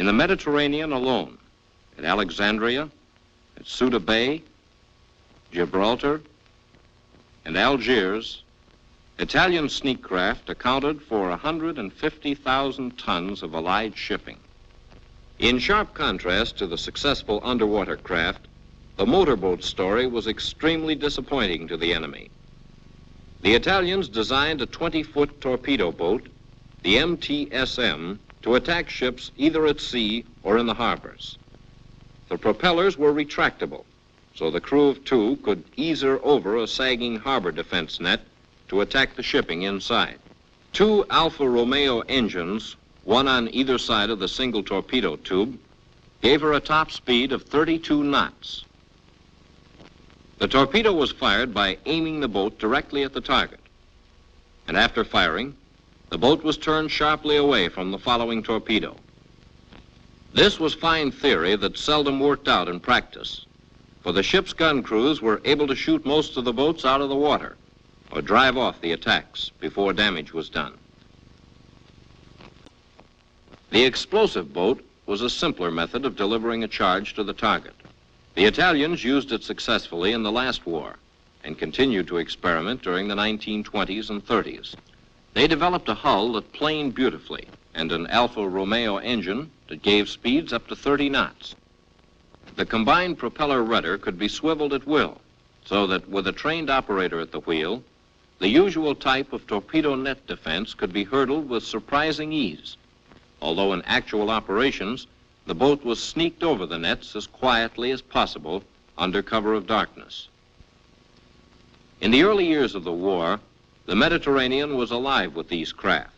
In the Mediterranean alone, at Alexandria, at Ceuta Bay, Gibraltar, and Algiers, Italian sneak craft accounted for 150,000 tons of Allied shipping. In sharp contrast to the successful underwater craft, the motorboat story was extremely disappointing to the enemy. The Italians designed a 20-foot torpedo boat, the MTSM, to attack ships either at sea or in the harbors. The propellers were retractable, so the crew of two could ease her over a sagging harbor defense net to attack the shipping inside. Two Alfa Romeo engines, one on either side of the single torpedo tube, gave her a top speed of 32 knots. The torpedo was fired by aiming the boat directly at the target, and after firing, the boat was turned sharply away from the following torpedo. This was fine theory that seldom worked out in practice, for the ship's gun crews were able to shoot most of the boats out of the water or drive off the attacks before damage was done. The explosive boat was a simpler method of delivering a charge to the target. The Italians used it successfully in the last war and continued to experiment during the 1920s and 30s. They developed a hull that planed beautifully and an Alfa Romeo engine that gave speeds up to 30 knots. The combined propeller rudder could be swiveled at will, so that with a trained operator at the wheel, the usual type of torpedo net defense could be hurdled with surprising ease, although in actual operations, the boat was sneaked over the nets as quietly as possible under cover of darkness. In the early years of the war, the Mediterranean was alive with these craft.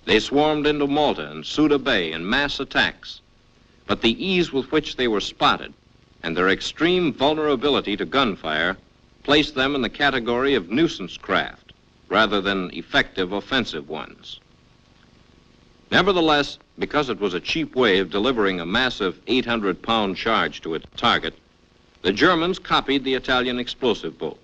They swarmed into Malta and Ceuta Bay in mass attacks, but the ease with which they were spotted and their extreme vulnerability to gunfire placed them in the category of nuisance craft rather than effective offensive ones. Nevertheless, because it was a cheap way of delivering a massive 800-pound charge to its target, the Germans copied the Italian explosive boat.